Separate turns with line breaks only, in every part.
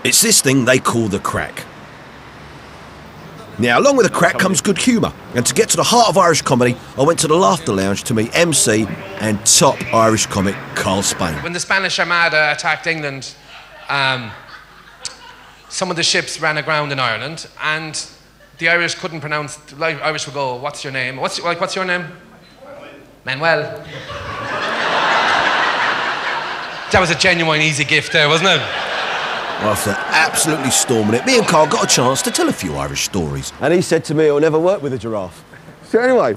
It's this thing they call the crack. Now, along with the crack comes good humour, and to get to the heart of Irish comedy, I went to the Laughter Lounge to meet MC and top Irish comic Carl Spain.
When the Spanish Armada attacked England, some of the ships ran aground in Ireland, and the Irish couldn't pronounce. Like Irish would go, "What's your name? What's your name?" Manuel. That was a genuine easy gift there, wasn't it?
After absolutely storming it, me and Carl got a chance to tell a few Irish stories. And he said to me, "I'll never work with a giraffe." So anyway,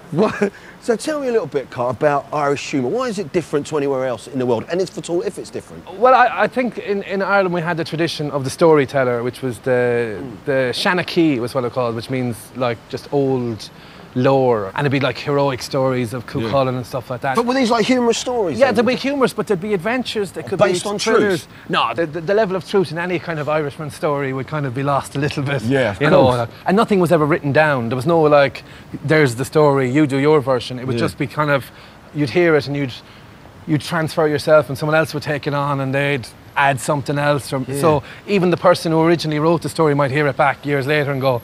so tell me a little bit, Carl, about Irish humour. Why is it different to anywhere else in the world? And if at all, if it's different?
Well, I think in Ireland we had the tradition of the storyteller, which was the Shanachie was what it called, which means like just old lore, and it'd be like heroic stories of Cuchulainn and stuff like that.
But were these like humorous stories?
Yeah, they'd be humorous, but there'd be adventures that could
based
be
on
thrillers.
truth.
No, the level of truth in any kind of Irishman story would kind of be lost a little bit.
Yeah,
you know, and nothing was ever written down. There was no like, there's the story, you do your version. It would just be kind of, you'd hear it and you'd transfer yourself, and someone else would take it on, and they'd add something else. So even the person who originally wrote the story might hear it back years later and go,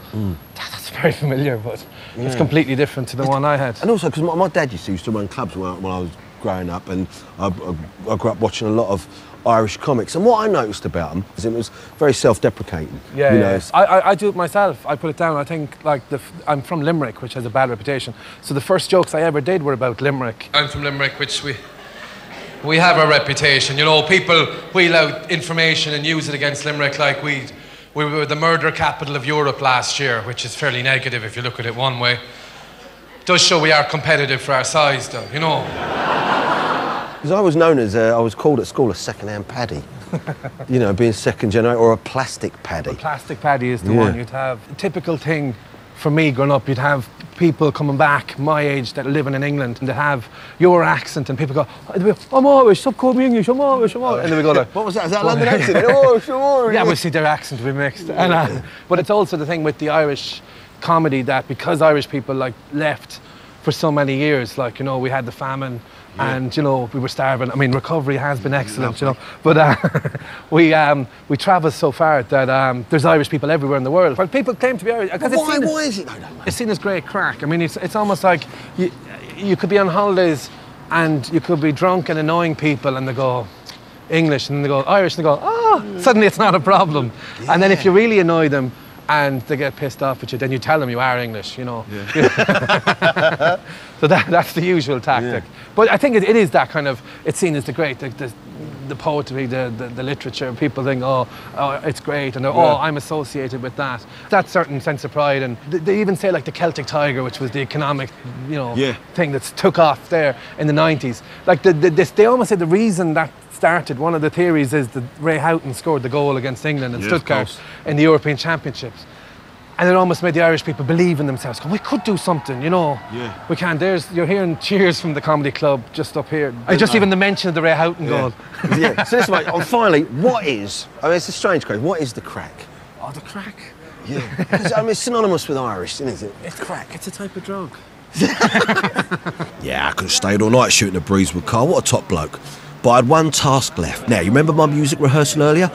that's very familiar, but it's completely different to the one I had.
And also, because my dad used to run clubs when I was growing up, and I grew up watching a lot of Irish comics. And what I noticed about them is it was very self-deprecating.
Yeah,
you know,
I do it myself. I put it down. I think, like, I'm from Limerick, which has a bad reputation. So the first jokes I ever did were about Limerick. I'm from Limerick, which we have a reputation. You know, people wheel out information and use it against Limerick like we were the murder capital of Europe last year, which is fairly negative if you look at it one way. It does show we are competitive for our size, though, you know.
Because I was known as, I was called at school a second-hand paddy. You know, being second generation, or a plastic paddy.
A plastic paddy is the one you'd have. A typical thing for me growing up, you'd have people coming back my age that are living in England and they have your accent, and people go, "I'm Irish, stop calling me English, I'm Irish, I'm Irish." And then we go like,
"What was that? Is that a London accent?" "Oh, sure."
Yeah, we see their accent will be mixed. And, but it's also the thing with the Irish comedy that because Irish people like left for so many years, like, you know, we had the famine and, you know, we were starving. I mean, recovery has been excellent, you know, but we travel so far that there's Irish people everywhere in the world. But people claim to be Irish.
Why is it?
It's seen as great crack. I mean, it's almost like you could be on holidays and you could be drunk and annoying people, and they go English, and they go Irish, and they go, suddenly it's not a problem. Yeah. And then if you really annoy them and they get pissed off at you, then you tell them you are English, you know. Yeah. So that's the usual tactic. Yeah. But I think it is that kind of, it's seen as the great, the poetry, the literature. People think, oh, it's great, and oh, I'm associated with that. That certain sense of pride, and they even say like the Celtic Tiger, which was the economic, you know, thing that's took off there in the 90s. Like they almost say the reason that started, one of the theories is that Ray Houghton scored the goal against England in Stuttgart in the European Championships. And it almost made the Irish people believe in themselves. We could do something, you know. Yeah. We can. You're hearing cheers from the comedy club just up here. Even the mention of the Ray Houghton goal.
Yeah. So this way, finally, what is? I mean, it's a strange question. What is the crack?
Oh, the crack.
Yeah. I mean, it's synonymous with Irish, isn't it?
It's crack. It's a type of drug.
Yeah, I could have stayed all night shooting the breeze with Carl. What a top bloke. But I had one task left. Now, you remember my music rehearsal earlier?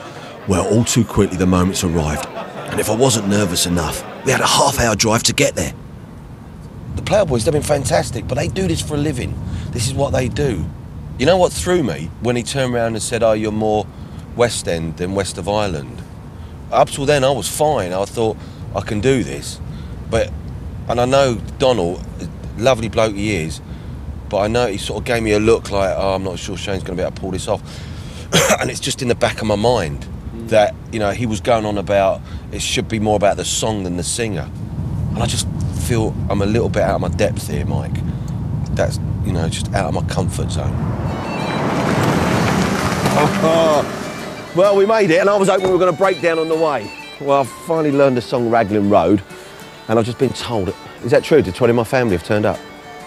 Well, all too quickly the moments arrived. And if I wasn't nervous enough, we had a half-hour drive to get there. The Ploughboys, they've been fantastic, but they do this for a living. This is what they do. You know what threw me? When he turned around and said, "Oh, you're more West End than West of Ireland." Up till then, I was fine. I thought, I can do this. And I know Donald, lovely bloke he is, but I know he sort of gave me a look like, oh, I'm not sure Shane's going to be able to pull this off. And it's just in the back of my mind that, you know, he was going on about it should be more about the song than the singer. And I just feel I'm a little bit out of my depth here, Mike. That's, you know, just out of my comfort zone. Well, we made it, and I was hoping we were going to break down on the way. Well, I've finally learned the song Raglan Road, and I've just been told, is that true? Did 20 of my family have turned up?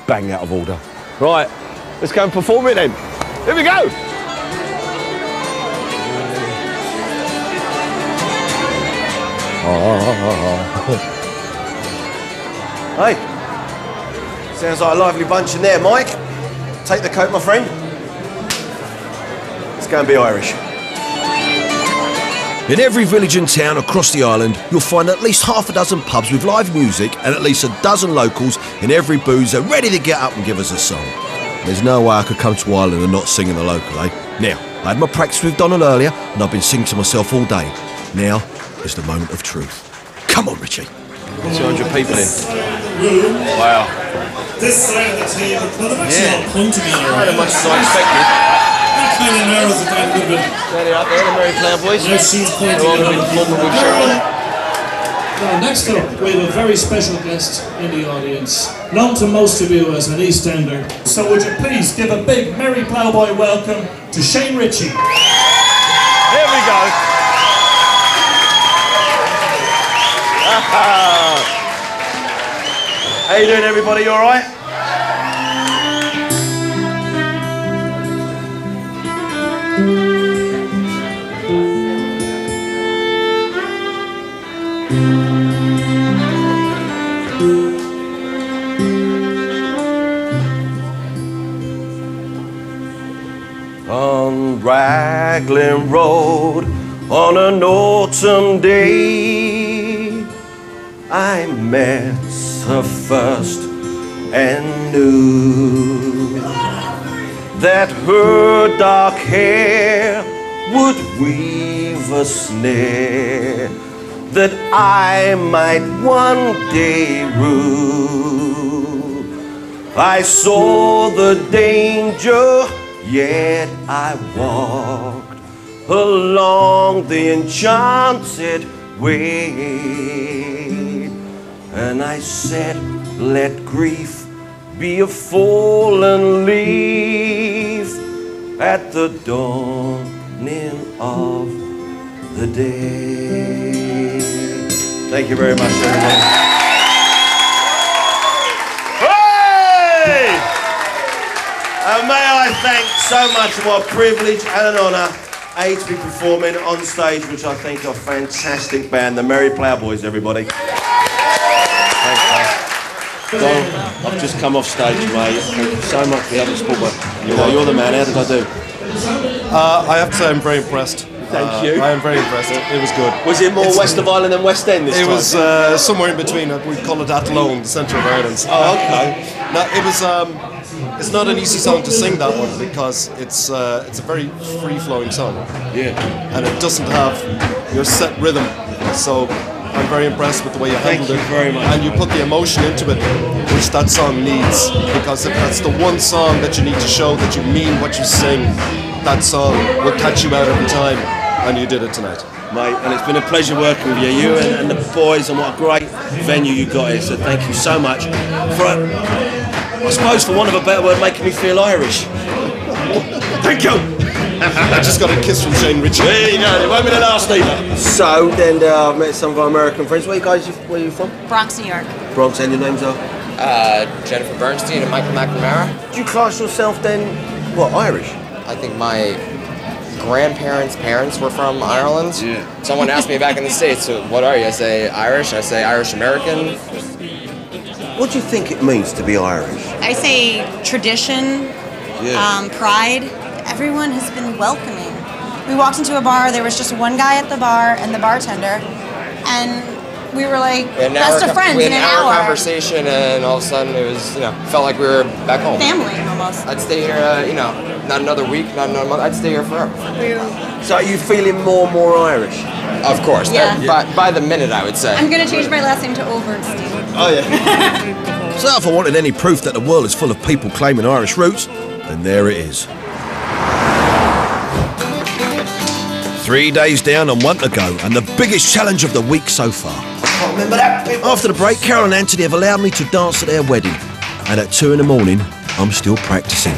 Bang, out of order. Right, let's go and perform it then. Here we go. Hey, sounds like a lively bunch in there, Mike. Take the coat, my friend. Let's go and be Irish. In every village and town across the island, you'll find at least half a dozen pubs with live music and at least a dozen locals in every boozer ready to get up and give us a song. There's no way I could come to Ireland and not sing in the local, eh? Now, I had my practice with Donald earlier and I've been singing to myself all day. Now is the moment of truth. Come on, Richie.
200 people in. Wow.
This side of the table, well, they've actually all come together.
Not as much as I expected.
That kind of narrows it down a little bit.
They're up there, the Mary Playboys.
Now she's pointing
They're all going to be performing with Shirley.
Now, next up, we have a very special guest in the audience, known to most of you as an Eastender. So would you please give a big Mary Ploughboy welcome to Shane Richie.
Here we go. How you doing, everybody? You all right? On Raglan Road, on an autumn day, I met her first and knew that her dark hair would weave a snare that I might one day rue. I saw the danger, yet I walked along the enchanted way, and I said, let grief be a fallen leaf at the dawning of the day. Thank you very much, everyone. Hey! And may I thank so much, what a privilege and an honour, A, to be performing on stage, which I think are a fantastic band, the Mary Ploughboys, everybody. Thanks, mate. Don, I've just come off stage, mate. Thank you so much for having support. You're the man. How did I do?
I have to say I'm very impressed.
Thank you.
I am very impressed. It was good.
Was it more West of Ireland than West End this time?
It was somewhere in between. We call it Athlone, the centre of Ireland.
Oh, okay.
Now, it was. It's not an easy song to sing, that one, because it's a very free-flowing song.
Yeah.
And it doesn't have your set rhythm. So I'm very impressed with the way you handled it.
Thank you very much.
And you put the emotion into it, which that song needs. Because if that's the one song that you need to show that you mean what you sing, that song will catch you out every time. And you did it tonight.
Mate, and it's been a pleasure working with you and the boys, and what a great venue you got here, so thank you so much for, I suppose for want of a better word, making me feel Irish. Thank you!
I just got a kiss from Shane Richie.
There you go, it won't be the last either. So, then I've met some of our American friends. Where are you from?
Bronx, New York.
Bronx, and your names are?
Jennifer Bernstein and Michael McNamara.
Do you class yourself then, what, Irish?
I think my grandparents' parents were from Ireland.
Yeah.
Someone asked me back in the States, so what are you? I say Irish, I say Irish American.
What do you think it means to be Irish?
I say tradition, pride. Everyone has been welcoming. We walked into a bar, there was just one guy at the bar and the bartender, and we were like best of friends in an hour.
Conversation, and all of a sudden it was, felt like we were back home.
Family, almost.
I'd stay here, not another week, not another month. I'd stay here forever.
So are you feeling more and more Irish?
Of course.
Yeah.
By the minute, I would say.
I'm going to change my last name to Overstein.
Oh, yeah.
So if I wanted any proof that the world is full of people claiming Irish roots, then there it is. 3 days down and 1 to go, and the biggest challenge of the week so far.
I remember that.
After the break, Carol and Anthony have allowed me to dance at their wedding, and at 2 in the morning, I'm still practicing.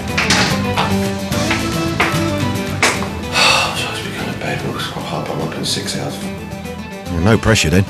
I'm supposed to be going to bed. It looks quite hard. I'm working 6 hours.
No pressure then.